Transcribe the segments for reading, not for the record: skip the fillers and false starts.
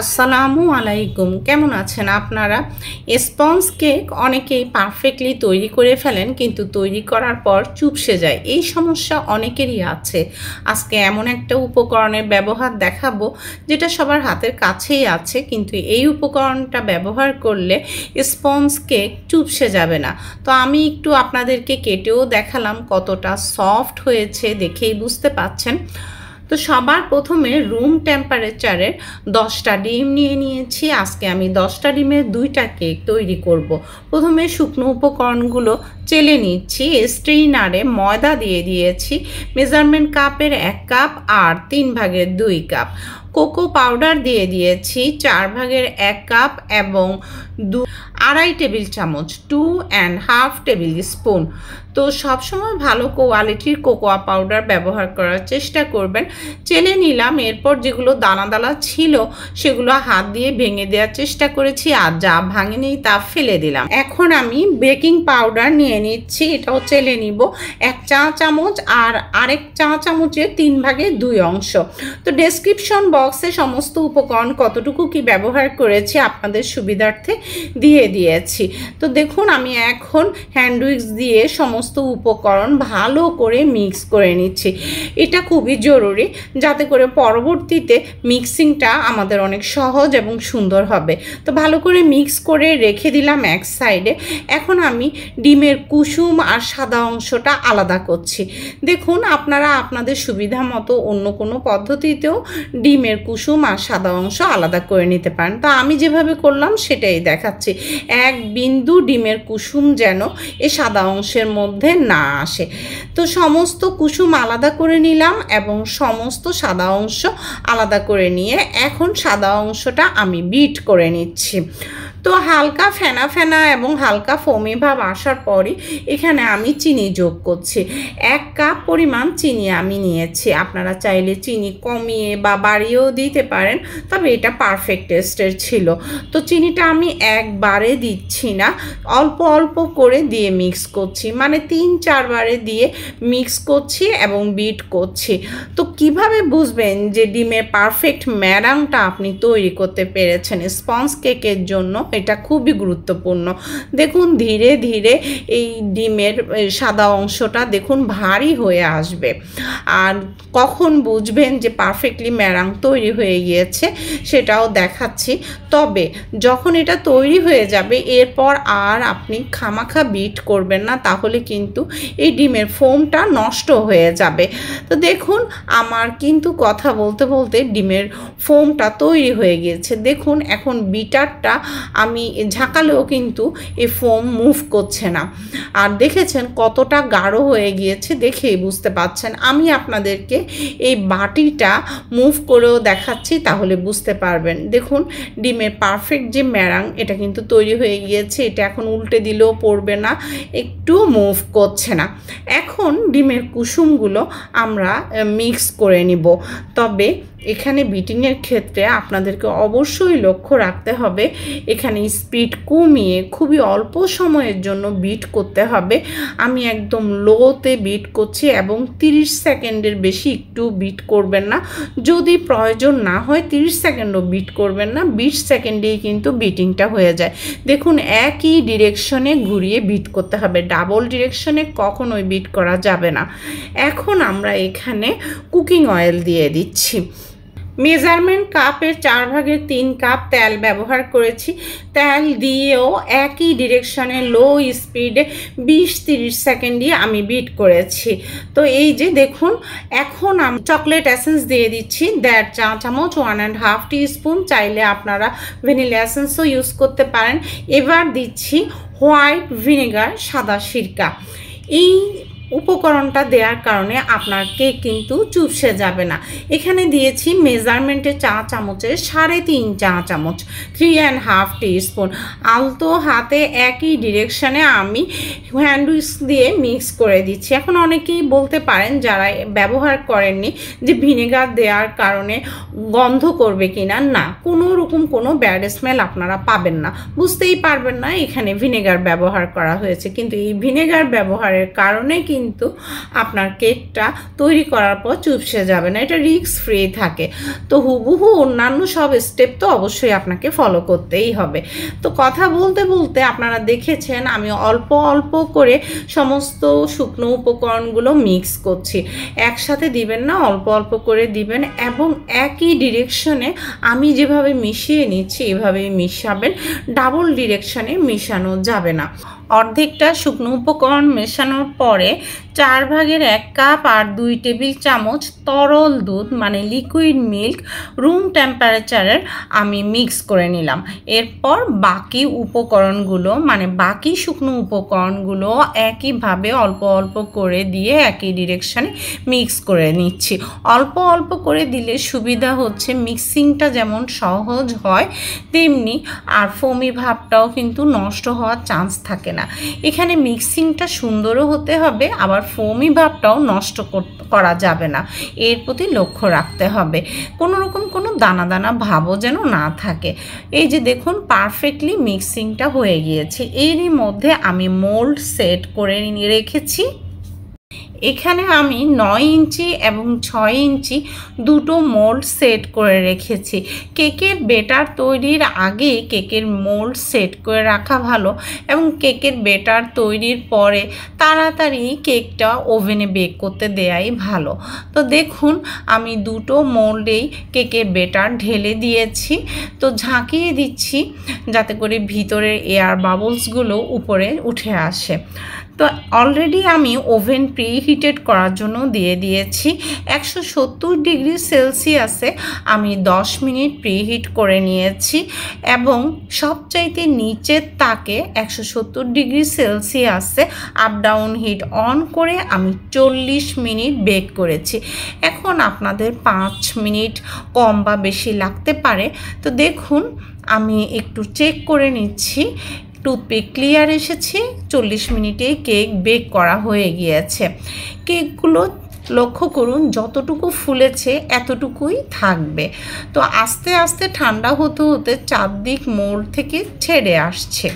আসসালামু আলাইকুম, কেমন আছেন আপনারা? স্পঞ্জ কেক অনেকেই পারফেক্টলি তৈরি করে ফেলেন, কিন্তু তৈরি করার পর চুপসে যায়। এই সমস্যা অনেকেরই আছে। আজকে এমন একটা উপকরণের ব্যবহার দেখাবো যেটা সবার হাতের কাছেই আছে, কিন্তু এই উপকরণটা ব্যবহার করলে স্পঞ্জ কেক চুপসে যাবে না। তো আমি একটু আপনাদেরকে কেটেও দেখালাম, কতটা সফট হয়েছে দেখেই বুঝতে পাচ্ছেন। তো সবার প্রথমে রুম টেম্পারেচারে 10টা ডিম নিয়ে নিয়েছি। আজকে আমি 10টা ডিমের 2টা কেক তৈরি করব। প্রথমে শুকনো উপকরণগুলো চেলে নিচ্ছি। স্ট্রেইনারে ময়দা দিয়ে দিয়েছি, মেজারমেন্ট কাপের 1 কাপ আর 3 ভাগের 2 কাপ। কোকো পাউডার দিয়ে দিয়েছি 4 ভাগের 1 কাপ এবং 2.5 টেবিল চামচ, 2.5 টেবিল স্পুন। তো সবসময় ভালো কোয়ালিটির কোকোয়া পাউডার ব্যবহার করার চেষ্টা করবেন। চেলে নিলাম, এরপর যেগুলো দানা দানা ছিল সেগুলো হাত দিয়ে ভেঙে দেওয়ার চেষ্টা করেছি, আর যা ভাঙেনি তা ফেলে দিলাম। এখন আমি বেকিং পাউডার নিয়ে নিচ্ছি, এটাও চেলে নিব 1 চা চামচ আর আরেক চা চামচের 3 ভাগের 2 অংশ। তো ডেসক্রিপশন বক্সে সমস্ত উপকরণ কতটুকু কি ব্যবহার করেছি আপনাদের সুবিধার্থে দিয়ে দিয়েছি। তো দেখুন, আমি এখন হ্যান্ড উইক্স দিয়ে সমস্ত উপকরণ ভালো করে মিক্স করে নিচ্ছি। এটা খুবই জরুরি, যাতে করে পরবর্তীতে মিক্সিংটা আমাদের অনেক সহজ এবং সুন্দর হবে। তো ভালো করে মিক্স করে রেখে দিলাম এক সাইডে। এখন আমি ডিমের কুসুম আর সাদা অংশটা আলাদা করছি। দেখুন, আপনারা আপনাদের সুবিধা মতো অন্য কোনো পদ্ধতিতেও ডিমের কুসুম আর সাদা অংশ আলাদা করে নিতে পারেন। তো আমি যেভাবে করলাম সেটাই দেখাচ্ছি। এক বিন্দু ডিমের কুসুম যেন এই সাদা অংশের মধ্যে না আসে। তো সমস্ত কুসুম আলাদা করে নিলাম এবং সমস্ত সাদা অংশ আলাদা করে নিয়ে এখন সাদা অংশটা আমি বিট করে নিচ্ছি। তো হালকা ফেনা ফেনা এবং হালকা ফোমি ভাব আসার পরই এখানে আমি চিনি যোগ করছি। 1 কাপ পরিমাণ চিনি আমি নিয়েছি। আপনারা চাইলে চিনি কমিয়ে বা বাড়িয়েও দিতে পারেন, তবে এটা পারফেক্ট টেস্টের ছিল। তো চিনিটা আমি একবারে দিচ্ছি না, অল্প অল্প করে দিয়ে মিক্স করছি, মানে 3-4 বারে দিয়ে মিক্স করছি এবং বিট করছি। তো কিভাবে বুঝবেন যে ডিমের পারফেক্ট ম্যারাংটা আপনি তৈরি করতে পেরেছেন স্পঞ্জ কেকের জন্য? এটা খুবই গুরুত্বপূর্ণ। দেখুন, ধীরে ধীরে এই ডিমের সাদা অংশটা দেখুন ভারী হয়ে আসবে। আর কখন বুঝবেন যে পারফেক্টলি ম্যারাং তৈরি হয়ে গিয়েছে সেটাও দেখাচ্ছি। তবে যখন এটা তৈরি হয়ে যাবে, এরপর আর আপনি খামাখা বিট করবেন না, তাহলে কিন্তু এই ডিমের ফোমটা নষ্ট হয়ে যাবে। তো দেখুন, আমার কিন্তু কথা বলতে বলতে ডিমের ফোমটা তৈরি হয়ে গিয়েছে। দেখুন, এখন বিটারটা আমি ঝাঁকালেও কিন্তু এই ফোম মুভ করছে না। আর দেখেছেন কতটা গাঢ় হয়ে গিয়েছে, দেখেই বুঝতে পাচ্ছেন। আমি আপনাদেরকে এই বাটিটা মুভ করেও দেখাচ্ছি, তাহলে বুঝতে পারবেন। দেখুন, ডিমের পারফেক্ট যে ম্যারাং এটা কিন্তু তৈরি হয়ে গিয়েছে। এটা এখন উল্টে দিলেও পড়বে না, একটু মুভ করছে না। এখন ডিমের কুসুমগুলো আমরা মিক্স করে নিব। তবে এখানে বিটিংয়ের ক্ষেত্রে আপনাদেরকে অবশ্যই লক্ষ্য রাখতে হবে, এখানে স্পিড কমিয়ে খুবই অল্প সময়ের জন্য বিট করতে হবে। আমি একদম লোতে বিট করছি এবং 30 সেকেন্ডের বেশি একটু বিট করবেন না। যদি প্রয়োজন না হয় 30 সেকেন্ডও বিট করবেন না, 20 সেকেন্ডেই কিন্তু বিটিংটা হয়ে যায়। দেখুন, একই ডিরেকশনে ঘুরিয়ে বিট করতে হবে, ডাবল ডিরেকশনে কখনোই বিট করা যাবে না। এখন আমরা এখানে কুকিং অয়েল দিয়ে দিচ্ছি। মেজারমেন্ট কাপের 4 ভাগের 3 কাপ তেল ব্যবহার করেছি। তেল দিয়েও একই ডিরেকশনে লো স্পিডে 20-30 সেকেন্ডে আমি বিট করেছি। তো এই যে দেখুন, এখন আমি চকলেট এসেন্স দিয়ে দিচ্ছি 1.5 চা চামচ, 1.5 টিস্পুন। চাইলে আপনারা ভ্যানিলা এসেন্সও ইউজ করতে পারেন। এবার দিচ্ছি হোয়াইট ভিনেগার, সাদা সিরকা। এই উপকরণটা দেওয়ার কারণে আপনার কেক কিন্তু চুপসে যাবে না। এখানে দিয়েছি মেজারমেন্টে চা চামচের 3.5 চা চামচ, 3.5 টিস্পুন। আলতো হাতে একই ডিরেকশনে আমি হ্যান্ড উইক্স দিয়ে মিক্স করে দিচ্ছি। এখন অনেকেই বলতে পারেন যারা ব্যবহার করেননি যে ভিনেগার দেওয়ার কারণে গন্ধ করবে কিনা। না, কোনো রকম কোনো ব্যাড স্মেল আপনারা পাবেন না, বুঝতেই পারবেন না এখানে ভিনেগার ব্যবহার করা হয়েছে। কিন্তু এই ভিনেগার ব্যবহারের কারণে কিন্তু আপনার কেকটা তৈরি করার পর চুপসে যাবে না, এটা রিস্ক ফ্রি থাকে। তো হুবহু অন্যান্য সব স্টেপ তো অবশ্যই আপনাকে ফলো করতেই হবে। তো কথা বলতে বলতে আপনারা দেখেছেন আমি অল্প অল্প করে সমস্ত শুকনো উপকরণগুলো মিক্স করছি। একসাথে দিবেন না, অল্প অল্প করে দিবেন এবং একই ডিরেকশনে আমি যেভাবে মিশিয়ে নিচ্ছি এভাবেই মিশাবেন, ডাবল ডিরেকশনে মিশানো যাবে না। অর্ধেকটা শুকনো উপকরণ মেশানোর পরে 1/4 কাপ আর 2 টেবিল চামচ তরল দুধ মানে লিকুইড মিল্ক রুম টেম্পারেচারের আমি মিক্স করে নিলাম। এরপর বাকি উপকরণগুলো মানে বাকি শুকনো উপকরণগুলো একইভাবে অল্প অল্প করে দিয়ে একই ডিরেকশনে মিক্স করে নিচ্ছি। অল্প অল্প করে দিলে সুবিধা হচ্ছে মিক্সিংটা যেমন সহজ হয় তেমনি আর ফোমি ভাবটাও কিন্তু নষ্ট হওয়ার চান্স থাকে না। এখানে মিক্সিংটা সুন্দরও হতে হবে, আবার ফোমি ভাবটাও নষ্ট করা যাবে না, এর প্রতি লক্ষ্য রাখতে হবে। কোনো রকম কোনো দানা দানা ভাবও যেন না থাকে। এই যে দেখুন পারফেক্টলি মিক্সিংটা হয়ে গিয়েছে। এরই মধ্যে আমি মোল্ড সেট করে রেখেছি। এখানে আমি 9 ইঞ্চি এবং 6 ইঞ্চি দুটো মোল্ড সেট করে রেখেছি। কেকের বেটার তৈরির আগে কেকের মোল্ড সেট করে রাখা ভালো এবং কেকের বেটার তৈরির পরে তাড়াতাড়ি কেকটা ওভেনে বেক করতে দেয়াই ভালো। তো দেখুন আমি দুটো মোল্ডেই কেকের বেটার ঢেলে দিয়েছি। তো ঝাঁকিয়ে দিচ্ছি যাতে করে ভিতরের এয়ার বাবলসগুলো উপরে উঠে আসে। তো অলরেডি আমি ওভেন প্রিহিটেড করার জন্য দিয়ে দিয়েছি 170 ডিগ্রি সেলসিয়াসে আমি 10 মিনিট প্রিহিট করে নিয়েছি এবং সবচাইতে নিচের তাকে 170 ডিগ্রি সেলসিয়াসে আপ ডাউন হিট অন করে আমি 40 মিনিট বেক করেছি। এখন আপনাদের 5 মিনিট কম বা বেশি লাগতে পারে। তো দেখুন আমি একটু চেক করে নিচ্ছি, টুথপিক ক্লিয়ার এসেছে। 40 মিনিটেই কেক বেক করা হয়ে গিয়েছে। কেকগুলো লক্ষ্য করুন যতটুকু ফুলেছে এতটুকুই থাকবে। তো আস্তে আস্তে ঠান্ডা হতে হতে চারদিক মোল্ড থেকে ছেড়ে আসছে।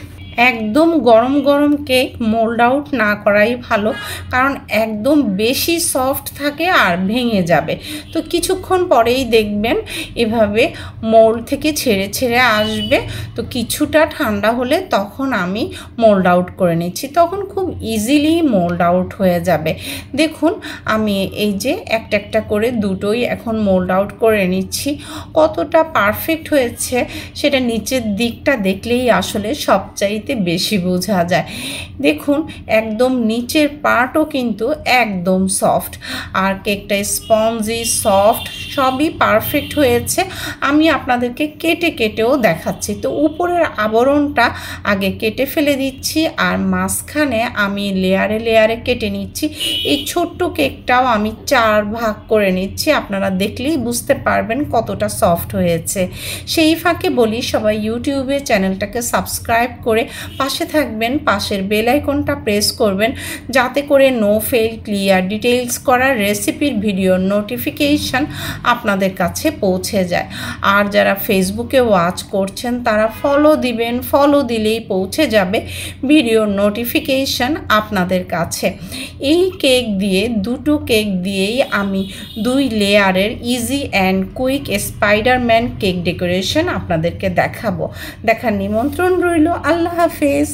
একদম গরম গরম কেক মোল্ড আউট না করাই ভালো, কারণ একদম বেশি সফট থাকে আর ভেঙে যাবে। তো কিছুক্ষণ পরেই দেখবেন এভাবে মোল্ড থেকে ছেড়ে ছেড়ে আসবে। তো কিছুটা ঠান্ডা হলে তখন আমি মোল্ড আউট করে নিচ্ছি, তখন খুব ইজিলি মোল্ড আউট হয়ে যাবে। দেখুন আমি এই যে একটা একটা করে দুটোই এখন মোল্ড আউট করে নিচ্ছি। কতটা পারফেক্ট হয়েছে সেটা নিচের দিকটা দেখলেই আসলে সবচাইতে বেশি বোঝা যায়। দেখুন একদম নিচের পার্টও কিন্তু একদম সফট আর কেকটা স্পঞ্জি সফট সবই পারফেক্ট হয়েছে। আমি আপনাদেরকে কেটে কেটেও দেখাচ্ছি। তো উপরের আবরণটা আগে কেটে ফেলে দিচ্ছি আর মাঝখানে আমি লেয়ারে লেয়ারে কেটে নিচ্ছি। এই ছোট্ট কেকটাও আমি 4 ভাগ করে নিচ্ছি, আপনারা দেখলেই বুঝতে পারবেন কতটা সফট হয়েছে। সেই ফাঁকে বলি সবাই ইউটিউবে চ্যানেলটাকে সাবস্ক্রাইব করে পাশে থাকবেন, পাশের বেল আইকনটা প্রেস করবেন যাতে করে নো ফেল ক্লিয়ার ডিটেইলস করা রেসিপির ভিডিওর নোটিফিকেশন আপনাদের কাছে পৌঁছে যায়। আর যারা ফেসবুকে ওয়াচ করছেন তারা ফলো দিবেন, ফলো দিলেই পৌঁছে যাবে ভিডিওর নোটিফিকেশন আপনাদের কাছে। এই কেক দিয়ে দুটো কেক দিয়েই আমি 2 লেয়ারের easy and quick Spiderman cake decoration আপনাদেরকে দেখাবো। দেখার নিমন্ত্রণ রইল। আল্লাহ হাফেজ।